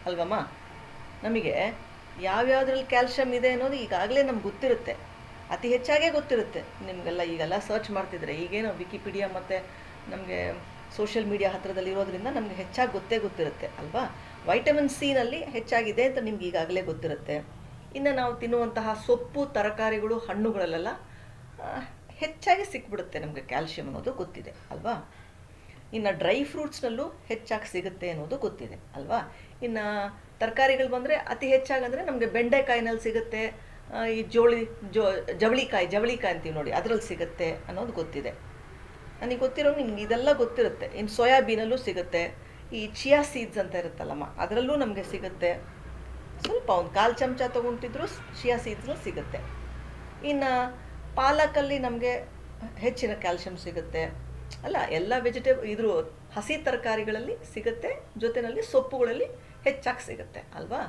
ಅಲ್ವಮ್ಮ? ನಮಗೆ ಯಾವ್ಯಾವುದ್ರಲ್ಲಿ ಕ್ಯಾಲ್ಶಿಯಮ್ ಇದೆ ಅನ್ನೋದು ಈಗಾಗಲೇ ನಮ್ಗೆ ಗೊತ್ತಿರುತ್ತೆ, ಅತಿ ಹೆಚ್ಚಾಗೇ ಗೊತ್ತಿರುತ್ತೆ ನಿಮಗೆಲ್ಲ. ಈಗೆಲ್ಲ ಸರ್ಚ್ ಮಾಡ್ತಿದ್ರೆ ಈಗೇನೋ ವಿಕಿಪೀಡಿಯಾ ಮತ್ತು ನಮಗೆ ಸೋಷಿಯಲ್ ಮೀಡಿಯಾ ಹತ್ತಿರದಲ್ಲಿರೋದ್ರಿಂದ ನಮಗೆ ಹೆಚ್ಚಾಗಿ ಗೊತ್ತಿರುತ್ತೆ ಅಲ್ವಾ? ವೈಟಮಿನ್ ಸಿನಲ್ಲಿ ಹೆಚ್ಚಾಗಿದೆ ಅಂತ ನಿಮ್ಗೆ ಈಗಾಗಲೇ ಗೊತ್ತಿರುತ್ತೆ. ಇನ್ನು ನಾವು ತಿನ್ನುವಂತಹ ಸೊಪ್ಪು, ತರಕಾರಿಗಳು, ಹಣ್ಣುಗಳಲ್ಲೆಲ್ಲ ಹೆಚ್ಚಾಗಿ ಸಿಕ್ಬಿಡುತ್ತೆ ನಮಗೆ ಕ್ಯಾಲ್ಶಿಯಂ ಅನ್ನೋದು ಗೊತ್ತಿದೆ ಅಲ್ವಾ? ಇನ್ನು ಡ್ರೈ ಫ್ರೂಟ್ಸ್ನಲ್ಲೂ ಹೆಚ್ಚಾಗಿ ಸಿಗುತ್ತೆ ಅನ್ನೋದು ಗೊತ್ತಿದೆ ಅಲ್ವಾ? ಇನ್ನು ತರಕಾರಿಗಳು ಬಂದರೆ ಅತಿ ಹೆಚ್ಚಾಗಂದರೆ ನಮಗೆ ಬೆಂಡೆಕಾಯಿನಲ್ಲಿ ಸಿಗುತ್ತೆ, ಈ ಜವಳಿಕಾಯಿ ಅಂತೀವಿ ನೋಡಿ, ಅದರಲ್ಲಿ ಸಿಗುತ್ತೆ ಅನ್ನೋದು ಗೊತ್ತಿದೆ. ನನಗೆ ಗೊತ್ತಿರೋ ನಿಮ್ಗೆ ಇದೆಲ್ಲ ಗೊತ್ತಿರುತ್ತೆ. ಇನ್ನು ಸೋಯಾಬೀನಲ್ಲೂ ಸಿಗುತ್ತೆ, ಈ ಚಿಯಾ ಸೀಡ್ಸ್ ಅಂತ ಇರುತ್ತಲ್ಲಮ್ಮ, ಅದರಲ್ಲೂ ನಮಗೆ ಸಿಗುತ್ತೆ. ಸ್ವಲ್ಪ ಒಂದು 1/4 ಚಮಚ ತೊಗೊಂತಿದ್ರು ಚಿಯಾ ಸೀಡ್ಸ್ನಲ್ಲಿ ಸಿಗುತ್ತೆ. ಇನ್ನು ಪಾಲಕಲ್ಲಿ ನಮಗೆ ಹೆಚ್ಚಿನ ಕ್ಯಾಲ್ಶಿಯಂ ಸಿಗುತ್ತೆ ಅಲ್ಲ. ಎಲ್ಲ ಹಸಿ ತರಕಾರಿಗಳಲ್ಲಿ ಸಿಗುತ್ತೆ, ಜೊತೆಯಲ್ಲಿ ಸೊಪ್ಪುಗಳಲ್ಲಿ ಹೆಚ್ಚಾಗಿ ಸಿಗುತ್ತೆ ಅಲ್ವಾ?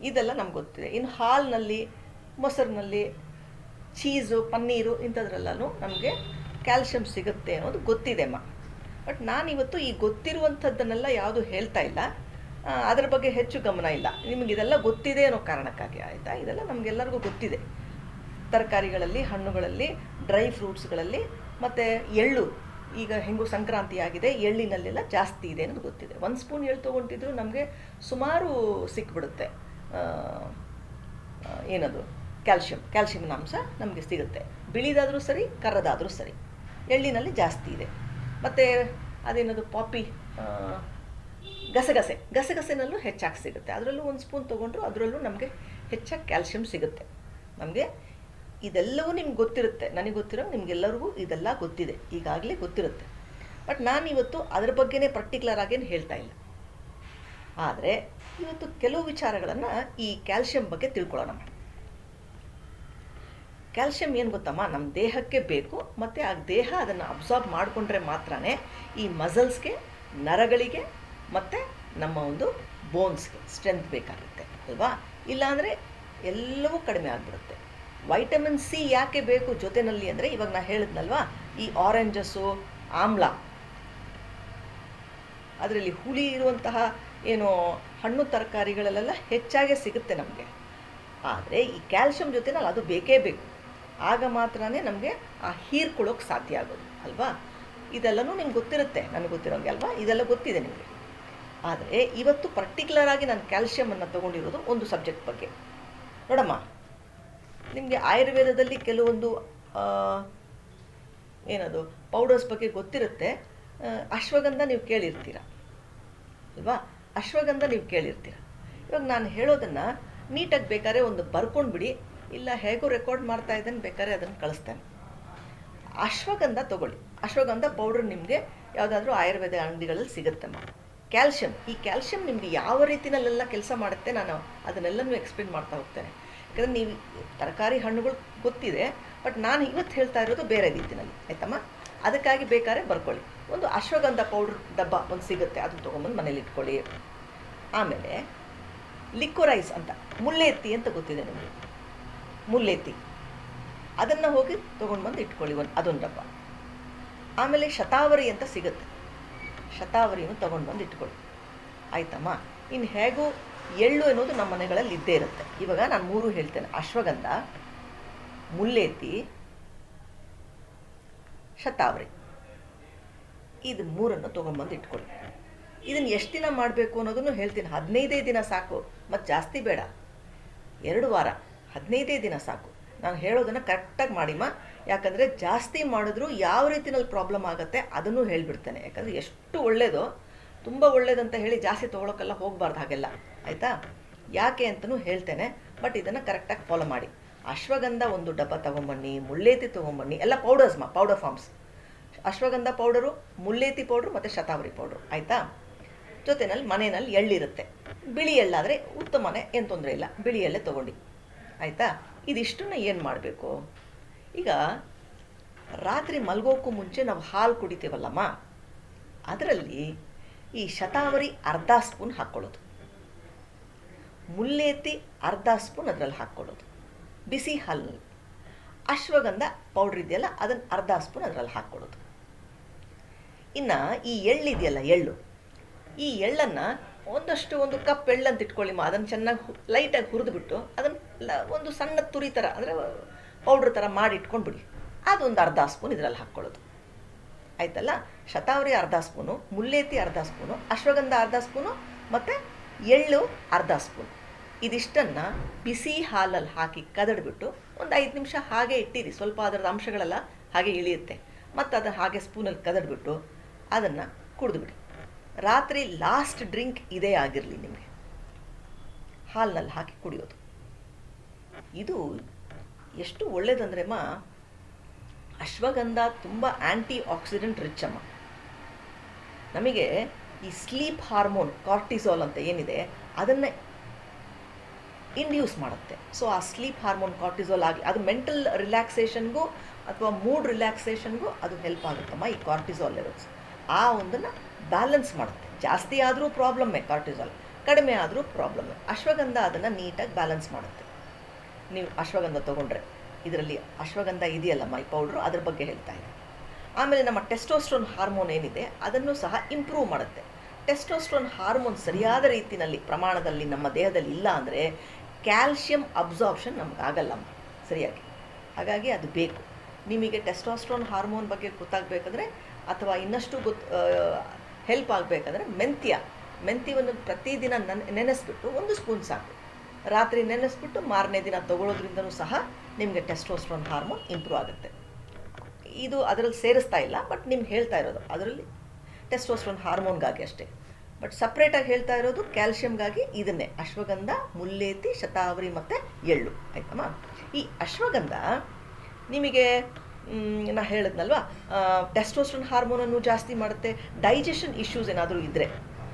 ಇದೆಲ್ಲ ನಮ್ಗೆ ಗೊತ್ತಿದೆ. ಇನ್ನು ಹಾಲಿನಲ್ಲಿ, ಮೊಸರಿನಲ್ಲಿ, ಚೀಸು, ಪನ್ನೀರು ಇಂಥದ್ರೆಲ್ಲೂ ನಮಗೆ ಕ್ಯಾಲ್ಶಿಯಂ ಸಿಗುತ್ತೆ ಅನ್ನೋದು ಗೊತ್ತಿದೆ ಅಮ್ಮ. ಬಟ್ ನಾನಿವತ್ತು ಈ ಗೊತ್ತಿರುವಂಥದ್ದನ್ನೆಲ್ಲ ಯಾವುದು ಹೇಳ್ತಾ ಇಲ್ಲ, ಅದರ ಬಗ್ಗೆ ಹೆಚ್ಚು ಗಮನ ಇಲ್ಲ. ನಿಮಗಿದೆಲ್ಲ ಗೊತ್ತಿದೆ ಅನ್ನೋ ಕಾರಣಕ್ಕಾಗಿ ಆಯಿತಾ? ಇದೆಲ್ಲ ನಮಗೆಲ್ಲರಿಗೂ ಗೊತ್ತಿದೆ. ತರಕಾರಿಗಳಲ್ಲಿ, ಹಣ್ಣುಗಳಲ್ಲಿ, ಡ್ರೈ ಫ್ರೂಟ್ಸ್ಗಳಲ್ಲಿ, ಮತ್ತು ಎಳ್ಳು, ಈಗ ಹೆಂಗೂ ಸಂಕ್ರಾಂತಿ ಆಗಿದೆ, ಎಳ್ಳಿನಲ್ಲೆಲ್ಲ ಜಾಸ್ತಿ ಇದೆ ಅನ್ನೋದು ಗೊತ್ತಿದೆ. 1 ಸ್ಪೂನ್ ಎಳ್ಳು ತೊಗೊಂಡಿದ್ರು ನಮಗೆ ಸುಮಾರು ಸಿಕ್ಬಿಡುತ್ತೆ. ಏನದು ಕ್ಯಾಲ್ಶಿಯಂನ ಅಂಶ ನಮಗೆ ಸಿಗುತ್ತೆ. ಬಿಳಿದಾದರೂ ಸರಿ, ಕರ್ರದಾದರೂ ಸರಿ, ಎಳ್ಳಿನಲ್ಲಿ ಜಾಸ್ತಿ ಇದೆ. ಮತ್ತು ಅದೇನದು ಪಾಪಿ, ಗಸಗಸೆನಲ್ಲೂ ಹೆಚ್ಚಾಗಿ ಸಿಗುತ್ತೆ. ಅದರಲ್ಲೂ 1 ಸ್ಪೂನ್ ತೊಗೊಂಡ್ರು ಅದರಲ್ಲೂ ನಮಗೆ ಹೆಚ್ಚಾಗಿ ಕ್ಯಾಲ್ಶಿಯಂ ಸಿಗುತ್ತೆ. ನಮಗೆ ಇದೆಲ್ಲವೂ ನಿಮ್ಗೆ ಗೊತ್ತಿರುತ್ತೆ. ನನಗೆ ಗೊತ್ತಿರೋ ನಿಮಗೆಲ್ಲರಿಗೂ ಇದೆಲ್ಲ ಗೊತ್ತಿದೆ, ಈಗಾಗಲೇ ಗೊತ್ತಿರುತ್ತೆ. ಬಟ್ ನಾನಿವತ್ತು ಅದರ ಬಗ್ಗೆನೇ ಪರ್ಟಿಕ್ಯುಲರ್ ಆಗೇನು ಹೇಳ್ತಾ ಇಲ್ಲ. ಆದರೆ ಇವತ್ತು ಕೆಲವು ವಿಚಾರಗಳನ್ನು ಈ ಕ್ಯಾಲ್ಶಿಯಂ ಬಗ್ಗೆ ತಿಳ್ಕೊಳ್ಳೋಣ. ಕ್ಯಾಲ್ಶಿಯಂ ಏನು ಗೊತ್ತಮ್ಮ, ನಮ್ಮ ದೇಹಕ್ಕೆ ಬೇಕು, ಮತ್ತು ಆ ದೇಹ ಅದನ್ನು ಅಬ್ಸಾರ್ಬ್ ಮಾಡಿಕೊಂಡ್ರೆ ಮಾತ್ರ ಈ ಮಸಲ್ಸ್ಗೆ, ನರಗಳಿಗೆ ಮತ್ತು ನಮ್ಮ ಒಂದು ಬೋನ್ಸ್ಗೆ ಸ್ಟ್ರೆಂತ್ ಬೇಕಾಗುತ್ತೆ ಅಲ್ವಾ? ಇಲ್ಲಾಂದರೆ ಎಲ್ಲವೂ ಕಡಿಮೆ ಆಗಿಬಿಡುತ್ತೆ. ವೈಟಮಿನ್ ಸಿ ಯಾಕೆ ಬೇಕು ಜೊತೆಯಲ್ಲಿ ಅಂದರೆ, ಇವಾಗ ನಾನು ಹೇಳಿದ್ನಲ್ವಾ, ಈ ಆರೆಂಜಸ್ಸು, ಆಮ್ಲ, ಅದರಲ್ಲಿ ಹುಳಿ ಇರುವಂತಹ ಏನು ಹಣ್ಣು ತರಕಾರಿಗಳಲ್ಲೆಲ್ಲ ಹೆಚ್ಚಾಗೆ ಸಿಗುತ್ತೆ ನಮಗೆ. ಆದರೆ ಈ ಕ್ಯಾಲ್ಶಿಯಂ ಜೊತೆನಲ್ಲಿ ಅದು ಬೇಕೇ ಬೇಕು. ಆಗ ಮಾತ್ರ ನಮಗೆ ಆ ಹೀರ್ಕೊಳ್ಳೋಕೆ ಸಾಧ್ಯ ಆಗೋದು ಅಲ್ವಾ? ಇದೆಲ್ಲನೂ ನಿಮ್ಗೆ ಗೊತ್ತಿರುತ್ತೆ, ನನಗೆ ಗೊತ್ತಿರೋಂಗೆ ಅಲ್ವಾ? ಇದೆಲ್ಲ ಗೊತ್ತಿದೆ ನಿಮಗೆ. ಆದರೆ ಇವತ್ತು ಪರ್ಟಿಕ್ಯುಲರ್ ಆಗಿ ನಾನು ಕ್ಯಾಲ್ಶಿಯಮನ್ನು ತೊಗೊಂಡಿರೋದು ಒಂದು ಸಬ್ಜೆಕ್ಟ್ ಬಗ್ಗೆ. ನೋಡಮ್ಮ, ನಿಮಗೆ ಆಯುರ್ವೇದದಲ್ಲಿ ಕೆಲವೊಂದು ಏನದು ಪೌಡರ್ಸ್ ಬಗ್ಗೆ ಗೊತ್ತಿರುತ್ತೆ. ಅಶ್ವಗಂಧ ನೀವು ಕೇಳಿರ್ತೀರ ಅಲ್ವಾ? ಅಶ್ವಗಂಧ ನೀವು ಕೇಳಿರ್ತೀರ. ಇವಾಗ ನಾನು ಹೇಳೋದನ್ನು ನೀಟಾಗಿ ಬೇಕಾದ್ರೆ ಒಂದು ಬರ್ಕೊಂಡ್ಬಿಡಿ, ಇಲ್ಲ ಹೇಗೋ ರೆಕಾರ್ಡ್ ಮಾಡ್ತಾ ಇದ್ದೇನೆ, ಬೇಕಾದ್ರೆ ಅದನ್ನು ಕಳಿಸ್ತೇನೆ. ಅಶ್ವಗಂಧ ತೊಗೊಳ್ಳಿ. ಅಶ್ವಗಂಧ ಪೌಡ್ರ್ ನಿಮಗೆ ಯಾವುದಾದ್ರೂ ಆಯುರ್ವೇದ ಅಂಗಡಿಗಳಲ್ಲಿ ಸಿಗುತ್ತಮ್ಮ. ಈ ಕ್ಯಾಲ್ಶಿಯಂ ನಿಮಗೆ ಯಾವ ರೀತಿಯಲ್ಲೆಲ್ಲ ಕೆಲಸ ಮಾಡುತ್ತೆ, ನಾನು ಅದನ್ನೆಲ್ಲನೂ ಎಕ್ಸ್ಪ್ಲೇನ್ ಮಾಡ್ತಾ ಹೋಗ್ತೇನೆ. ಯಾಕಂದರೆ ನೀವು ತರಕಾರಿ, ಹಣ್ಣುಗಳು ಗೊತ್ತಿದೆ, ಬಟ್ ನಾನು ಇವತ್ತು ಹೇಳ್ತಾ ಇರೋದು ಬೇರೆ ರೀತಿಯಲ್ಲಿ, ಆಯ್ತಮ್ಮ? ಅದಕ್ಕಾಗಿ ಬೇಕಾದ್ರೆ ಬರ್ಕೊಳ್ಳಿ. ಒಂದು ಅಶ್ವಗಂಧ ಪೌಡ್ರ್ ಡಬ್ಬ ಒಂದು ಸಿಗುತ್ತೆ, ಅದನ್ನು ತೊಗೊಂಬಂದು ಮನೇಲಿ ಇಟ್ಕೊಳ್ಳಿ. ಆಮೇಲೆ ಲಿಕ್ವರೈಸ್ ಅಂತ, ಮುಲ್ಲೇತಿ ಅಂತ ಗೊತ್ತಿದೆ ನಿಮಗೆ, ಮುಲ್ಲೇತಿ, ಅದನ್ನು ಹೋಗಿ ತೊಗೊಂಡು ಬಂದು ಇಟ್ಕೊಳ್ಳಿ, ಅದೊಂದು ಡಬ್ಬ. ಆಮೇಲೆ ಶತಾವರಿ ಅಂತ ಸಿಗುತ್ತೆ, ಶತಾವರಿಯನ್ನು ತೊಗೊಂಡು ಬಂದು ಇಟ್ಕೊಳ್ಳಿ, ಆಯ್ತಮ್ಮ? ಇನ್ನು ಹೇಗೂ ಎಳ್ಳು ಅನ್ನೋದು ನಮ್ಮ ಮನೆಗಳಲ್ಲಿ ಇದ್ದೇ ಇರುತ್ತೆ. ಇವಾಗ ನಾನು 3 ಹೇಳ್ತೇನೆ: ಅಶ್ವಗಂಧ, ಮುಲ್ಲೇತಿ, ಶತಾವರಿ. ಇದು 3 ತೊಗೊಂಬಂದು ಇಟ್ಕೊಳ್ಳಿ. ಇದನ್ನು ಎಷ್ಟು ದಿನ ಮಾಡಬೇಕು ಅನ್ನೋದನ್ನು ಹೇಳ್ತೀನಿ. 15 ದಿನ ಸಾಕು, ಮತ್ತು ಜಾಸ್ತಿ ಬೇಡ. 2 ವಾರ, 15 ದಿನ ಸಾಕು. ನಾನು ಹೇಳೋದನ್ನು ಕರೆಕ್ಟಾಗಿ ಮಾಡಿಮ್ಮ. ಯಾಕಂದರೆ ಜಾಸ್ತಿ ಮಾಡಿದ್ರೂ ಯಾವ ರೀತಿಯಲ್ಲಿ ಪ್ರಾಬ್ಲಮ್ ಆಗುತ್ತೆ ಅದನ್ನು ಹೇಳಿಬಿಡ್ತೇನೆ. ಯಾಕಂದರೆ ಎಷ್ಟು ಒಳ್ಳೆಯದೋ, ತುಂಬ ಒಳ್ಳೇದಂತ ಹೇಳಿ ಜಾಸ್ತಿ ತೊಗೊಳಕ್ಕೆಲ್ಲ ಹೋಗಬಾರ್ದು ಹಾಗೆಲ್ಲ, ಆಯಿತಾ? ಯಾಕೆ ಅಂತಲೂ ಹೇಳ್ತೇನೆ. ಬಟ್ ಇದನ್ನು ಕರೆಕ್ಟಾಗಿ ಫಾಲೋ ಮಾಡಿ. ಅಶ್ವಗಂಧ ಒಂದು ಡಬ್ಬ ತೊಗೊಂಬನ್ನಿ, ಮುಲ್ಲೇತಿ ತೊಗೊಂಬನ್ನಿ, ಎಲ್ಲ powder forms. Ashwagandha powder, mulethi powder ಮತ್ತು ಶತಾವರಿ ಪೌಡ್ರು, ಆಯಿತಾ? ಜೊತೆಯಲ್ಲಿ ಮನೆಯಲ್ಲಿ ಎಳ್ಳಿರುತ್ತೆ, ಬಿಳಿ ಎಳ್ಳಾದರೆ ಉತ್ತಮನೇ, ಏನು ತೊಂದರೆ ಇಲ್ಲ, ಬಿಳಿ ಎಳ್ಳೆ ತೊಗೊಂಡು, ಆಯಿತಾ? ಇದಿಷ್ಟನ್ನು ಏನು ಮಾಡಬೇಕು, ಈಗ ರಾತ್ರಿ ಮಲಗೋಕ್ಕೂ ಮುಂಚೆ ನಾವು ಹಾಲು ಕುಡಿತೀವಲ್ಲಮ್ಮ, ಅದರಲ್ಲಿ ಈ ಶತಾವರಿ ಅರ್ಧ ಸ್ಪೂನ್ ಹಾಕ್ಕೊಳ್ಳೋದು, ಮುಲ್ಲೇತಿ ಅರ್ಧ ಸ್ಪೂನ್ ಅದರಲ್ಲಿ ಹಾಕ್ಕೊಳ್ಳೋದು ಬಿಸಿ ಹಾಲಿನಲ್ಲಿ. ಅಶ್ವಗಂಧ ಪೌಡ್ರ್ ಇದೆಯಲ್ಲ ಅದನ್ನು ಅರ್ಧ ಸ್ಪೂನ್ ಅದರಲ್ಲಿ ಹಾಕ್ಕೊಳ್ಳೋದು. ಇನ್ನು ಈ ಎಳ್ಳಿದೆಯಲ್ಲ, ಈ ಎಳ್ಳನ್ನು ಒಂದು ಕಪ್ ಎಳ್ಳು ಅಂತ ಇಟ್ಕೊಳ್ಳಿಮ್ಮ, ಅದನ್ನು ಚೆನ್ನಾಗಿ ಲೈಟಾಗಿ ಹುರಿದ್ಬಿಟ್ಟು ಅದನ್ನು ಒಂದು ಸಣ್ಣ ತುರಿ ಥರ ಅಂದರೆ ಪೌಡ್ರ್ ಥರ ಮಾಡಿ ಇಟ್ಕೊಂಡ್ಬಿಡಿ. ಅದೊಂದು ಅರ್ಧ ಸ್ಪೂನ್ ಇದರಲ್ಲಿ ಹಾಕ್ಕೊಳ್ಳೋದು ಆಯ್ತಲ್ಲ. ಶತಾವರಿ ಅರ್ಧ ಸ್ಪೂನು, ಮುಲ್ಲೇತಿ ಅರ್ಧ ಸ್ಪೂನು, ಅಶ್ವಗಂಧ ಅರ್ಧ ಸ್ಪೂನು ಮತ್ತು ಎಳ್ಳು ಅರ್ಧ ಸ್ಪೂನ್. ಇದಿಷ್ಟನ್ನು ಬಿಸಿ ಹಾಲಲ್ಲಿ ಹಾಕಿ ಕದಡ್ಬಿಟ್ಟು ಒಂದು 5 ನಿಮಿಷ ಹಾಗೆ ಇಟ್ಟಿರಿ. ಸ್ವಲ್ಪ ಅದರದ ಅಂಶಗಳೆಲ್ಲ ಹಾಗೆ ಇಳಿಯುತ್ತೆ. ಮತ್ತು ಅದನ್ನು ಹಾಗೆ ಸ್ಪೂನಲ್ಲಿ ಕದಡ್ಬಿಟ್ಟು ಅದನ್ನು ಕುಡಿದ್ಬಿಡಿ. ರಾತ್ರಿ ಲಾಸ್ಟ್ ಡ್ರಿಂಕ್ ಇದೇ ಆಗಿರಲಿ ನಿಮಗೆ, ಹಾಲಿನಲ್ಲಿ ಹಾಕಿ ಕುಡಿಯೋದು. ಇದು ಎಷ್ಟು ಒಳ್ಳೇದಂದ್ರೆಮ್ಮ, ಅಶ್ವಗಂಧ ತುಂಬ ಆ್ಯಂಟಿ ಆಕ್ಸಿಡೆಂಟ್ ರಿಚ್ ಅಮ್ಮ. ನಮಗೆ ಈ ಸ್ಲೀಪ್ ಹಾರ್ಮೋನ್ ಕಾರ್ಟಿಸಾಲ್ ಅಂತ ಏನಿದೆ ಅದನ್ನು ಇಂಡ್ಯೂಸ್ ಮಾಡುತ್ತೆ. ಸೊ ಆ ಸ್ಲೀಪ್ ಹಾರ್ಮೋನ್ ಕಾರ್ಟಿಸಾಲ್ ಆಗಿ ಅದು ಮೆಂಟಲ್ ರಿಲ್ಯಾಕ್ಸೇಷನ್ಗೂ ಅಥವಾ ಮೂಡ್ ರಿಲ್ಯಾಕ್ಸೇಷನ್ಗೂ ಅದು ಹೆಲ್ಪ್ ಆಗುತ್ತಮ್ಮ. ಈ ಕಾರ್ಟಿಸಾಲ್ ಲೆವೆಲ್ಸ್ ಆ ಒಂದನ್ನು ಬ್ಯಾಲೆನ್ಸ್ ಮಾಡುತ್ತೆ. ಜಾಸ್ತಿ ಆದರೂ ಪ್ರಾಬ್ಲಮ್ಮೇ ಕಾರ್ಟಿಸಾಲ್, ಕಡಿಮೆ ಆದರೂ ಪ್ರಾಬ್ಲಮ್ಮೇ. ಅಶ್ವಗಂಧ ಅದನ್ನು ನೀಟಾಗಿ ಬ್ಯಾಲೆನ್ಸ್ ಮಾಡುತ್ತೆ. ನೀವು ಅಶ್ವಗಂಧ ತೊಗೊಂಡ್ರೆ ಇದರಲ್ಲಿ ಅಶ್ವಗಂಧ ಇದೆಯಲ್ಲಮ್ಮ ಈ ಪೌಡ್ರು, ಅದ್ರ ಬಗ್ಗೆ ಹೇಳ್ತಾ ಇದೆ. ಆಮೇಲೆ ನಮ್ಮ ಟೆಸ್ಟೋಸ್ಟ್ರೋನ್ ಹಾರ್ಮೋನ್ ಏನಿದೆ ಅದನ್ನು ಸಹ ಇಂಪ್ರೂವ್ ಮಾಡುತ್ತೆ. ಟೆಸ್ಟೋಸ್ಟ್ರೋನ್ ಹಾರ್ಮೋನ್ ಸರಿಯಾದ ರೀತಿಯಲ್ಲಿ ಪ್ರಮಾಣದಲ್ಲಿ ನಮ್ಮ ದೇಹದಲ್ಲಿ ಇಲ್ಲ ಅಂದರೆ ಕ್ಯಾಲ್ಶಿಯಂ ಅಬ್ಸಾರ್ಪ್ಷನ್ ನಮಗಾಗಲ್ಲಮ್ಮ ಸರಿಯಾಗಿ. ಹಾಗಾಗಿ ಅದು ಬೇಕು. ನಿಮಗೆ ಟೆಸ್ಟೋಸ್ಟ್ರೋನ್ ಹಾರ್ಮೋನ್ ಬಗ್ಗೆ ಗೊತ್ತಾಗಬೇಕಂದ್ರೆ ಅಥವಾ ಇನ್ನಷ್ಟು ಹೆಲ್ಪ್ ಆಗಬೇಕಂದ್ರೆ ಮೆಂತ್ಯವನ್ನು ಪ್ರತಿದಿನ ನೆನೆಸ್ಬಿಟ್ಟು 1 ಸ್ಪೂನ್ ಸಾಕು. ರಾತ್ರಿ ನೆನೆಸ್ಬಿಟ್ಟು ಮಾರನೇ ದಿನ ತಗೊಳ್ಳೋದ್ರಿಂದನೂ ಸಹ ನಿಮಗೆ ಟೆಸ್ಟೋಸ್ಟ್ರೋನ್ ಹಾರ್ಮೋನ್ ಇಂಪ್ರೂವ್ ಆಗುತ್ತೆ. ಇದು ಅದರಲ್ಲಿ ಸೇರಿಸ್ತಾ ಇಲ್ಲ, ಬಟ್ ನಿಮ್ಗೆ ಹೇಳ್ತಾ ಇರೋದು ಅದರಲ್ಲಿ ಟೆಸ್ಟೋಸ್ಟ್ರೋನ್ ಹಾರ್ಮೋನ್ಗಾಗಿ ಅಷ್ಟೇ. ಬಟ್ ಸಪ್ರೇಟಾಗಿ ಹೇಳ್ತಾ ಇರೋದು ಕ್ಯಾಲ್ಶಿಯಮ್ಗಾಗಿ ಇದನ್ನೇ, ಅಶ್ವಗಂಧ, ಮುಲ್ಲೇತಿ, ಶತಾವರಿ ಮತ್ತು ಎಳ್ಳು ಆಯ್ತಮ್ಮ. ಈ ಅಶ್ವಗಂಧ ನಿಮಗೆ ನಾ ಹೇಳಿದ್ನಲ್ವ, ಟೆಸ್ಟೋಸ್ಟ್ರೋನ್ ಹಾರ್ಮೋನನ್ನು ಜಾಸ್ತಿ ಮಾಡುತ್ತೆ. ಡೈಜೆಷನ್ ಇಶ್ಯೂಸ್ ಏನಾದರೂ ಇದ್ದರೆ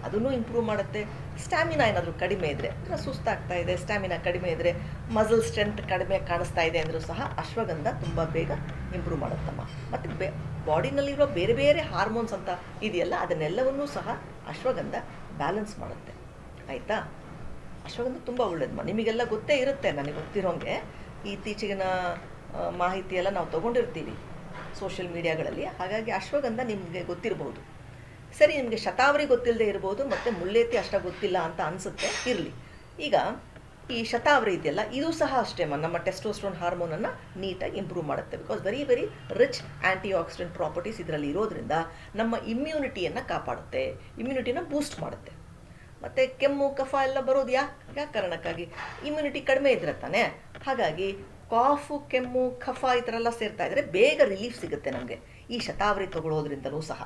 ಅದನ್ನು ಇಂಪ್ರೂವ್ ಮಾಡುತ್ತೆ. ಸ್ಟ್ಯಾಮಿನಾ ಏನಾದರೂ ಕಡಿಮೆ ಇದ್ದರೆ, ಅಂದರೆ ಸುಸ್ತಾಗ್ತಾ ಇದೆ, ಸ್ಟ್ಯಾಮಿನಾ ಕಡಿಮೆ ಇದ್ದರೆ, ಮಸಲ್ ಸ್ಟ್ರೆಂತ್ ಕಡಿಮೆ ಕಾಣಿಸ್ತಾ ಇದೆ ಅಂದರೂ ಸಹ ಅಶ್ವಗಂಧ ತುಂಬ ಬೇಗ ಇಂಪ್ರೂವ್ ಮಾಡುತ್ತಮ್ಮ. ಮತ್ತು ಬಾಡಿನಲ್ಲಿರೋ ಬೇರೆ ಬೇರೆ ಹಾರ್ಮೋನ್ಸ್ ಅಂತ ಇದೆಯಲ್ಲ ಅದನ್ನೆಲ್ಲವನ್ನೂ ಸಹ ಅಶ್ವಗಂಧ ಬ್ಯಾಲೆನ್ಸ್ ಮಾಡುತ್ತೆ ಆಯಿತಾ. ಅಶ್ವಗಂಧ ತುಂಬ ಒಳ್ಳೇದಮ್ಮ, ನಿಮಗೆಲ್ಲ ಗೊತ್ತೇ ಇರುತ್ತೆ. ನನಗೆ ಗೊತ್ತಿರೋಂಗೆ ಇತ್ತೀಚೆಗಿನ ಮಾಹಿತಿಯೆಲ್ಲ ನಾವು ತೊಗೊಂಡಿರ್ತೀವಿ ಸೋಷಿಯಲ್ ಮೀಡಿಯಾಗಳಲ್ಲಿ. ಹಾಗಾಗಿ ಅಶ್ವಗಂಧ ನಿಮಗೆ ಗೊತ್ತಿರಬಹುದು. ಸರಿ, ನಿಮಗೆ ಶತಾವರಿ ಗೊತ್ತಿಲ್ಲದೆ ಇರ್ಬೋದು ಮತ್ತು ಮುಲ್ಲೇತಿ ಅಷ್ಟಾಗಿ ಗೊತ್ತಿಲ್ಲ ಅಂತ ಅನಿಸುತ್ತೆ, ಇರಲಿ. ಈಗ ಈ ಶತಾವರಿ ಇದೆಯಲ್ಲ ಇದು ಸಹ ಅಷ್ಟೇ ನಮ್ಮ ಟೆಸ್ಟೋಸ್ಟ್ರೋನ್ ಹಾರ್ಮೋನನ್ನು ನೀಟಾಗಿ ಇಂಪ್ರೂವ್ ಮಾಡುತ್ತೆ. Because very very rich anti accident properties ಇದರಲ್ಲಿ ಇರೋದ್ರಿಂದ ನಮ್ಮ ಇಮ್ಯುನಿಟಿಯನ್ನು ಕಾಪಾಡುತ್ತೆ, ಇಮ್ಯುನಿಟಿನ ಬೂಸ್ಟ್ ಮಾಡುತ್ತೆ. ಮತ್ತು ಕೆಮ್ಮು ಕಫ ಎಲ್ಲ ಬರೋದು ಯಾಕೆ ಕಾರಣಕ್ಕಾಗಿ, ಇಮ್ಯುನಿಟಿ ಕಡಿಮೆ ಇದ್ರೆ ತಾನೆ. ಹಾಗಾಗಿ ಕಾಫು, ಕೆಮ್ಮು, ಕಫ ಈ ಥರ ಎಲ್ಲ ಸೇರ್ತಾ ಇದ್ದರೆ ಬೇಗ ರಿಲೀಫ್ ಸಿಗುತ್ತೆ ನಮಗೆ ಈ ಶತಾವರಿ ತೊಗೊಳ್ಳೋದ್ರಿಂದಲೂ ಸಹ.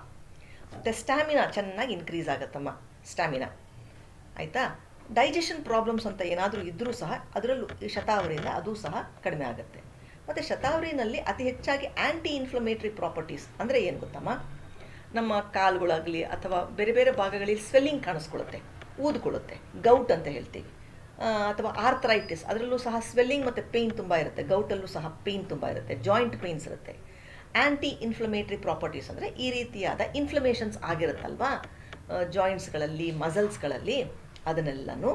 ಮತ್ತು ಸ್ಟ್ಯಾಮಿನಾ ಚೆನ್ನಾಗಿ ಇನ್ಕ್ರೀಸ್ ಆಗುತ್ತಮ್ಮ, ಸ್ಟ್ಯಾಮಿನಾ ಆಯಿತಾ. ಡೈಜೆಷನ್ ಪ್ರಾಬ್ಲಮ್ಸ್ ಅಂತ ಏನಾದರೂ ಇದ್ದರೂ ಸಹ ಅದರಲ್ಲೂ ಈ ಶತಾವರಿಯಿಂದ ಅದು ಸಹ ಕಡಿಮೆ ಆಗುತ್ತೆ. ಮತ್ತು ಶತಾವರಿನಲ್ಲಿ ಅತಿ ಹೆಚ್ಚಾಗಿ ಆ್ಯಂಟಿ ಇನ್ಫ್ಲಮೇಟ್ರಿ ಪ್ರಾಪರ್ಟೀಸ್ ಅಂದರೆ ಏನು ಗೊತ್ತಮ್ಮ, ನಮ್ಮ ಕಾಲುಗಳಾಗಲಿ ಅಥವಾ ಬೇರೆ ಬೇರೆ ಭಾಗಗಳಲ್ಲಿ ಸ್ವೆಲ್ಲಿಂಗ್ ಕಾಣಿಸ್ಕೊಳ್ಳುತ್ತೆ, ಊದ್ಕೊಳ್ಳುತ್ತೆ, ಗೌಟ್ ಅಂತ ಹೇಳ್ತೀವಿ. ಅಥವಾ ಆರ್ಥರೈಟಿಸ್, ಅದರಲ್ಲೂ ಸಹ ಸ್ವೆಲ್ಲಿಂಗ್ ಮತ್ತು ಪೇಯ್ನ್ ತುಂಬ ಇರುತ್ತೆ. ಗೌಟಲ್ಲೂ ಸಹ ಪೇಯ್ನ್ ತುಂಬ ಇರುತ್ತೆ, ಜಾಯಿಂಟ್ ಪೇಯ್ನ್ಸ್ ಇರುತ್ತೆ. ಆ್ಯಂಟಿ ಇನ್ಫ್ಲಮೇಟ್ರಿ ಪ್ರಾಪರ್ಟೀಸ್ ಅಂದರೆ ಈ ರೀತಿಯಾದ ಇನ್ಫ್ಲಮೇಷನ್ಸ್ ಆಗಿರುತ್ತಲ್ವಾ ಜಾಯಿಂಟ್ಸ್ಗಳಲ್ಲಿ, ಮಸಲ್ಸ್ಗಳಲ್ಲಿ, ಅದನ್ನೆಲ್ಲನೂ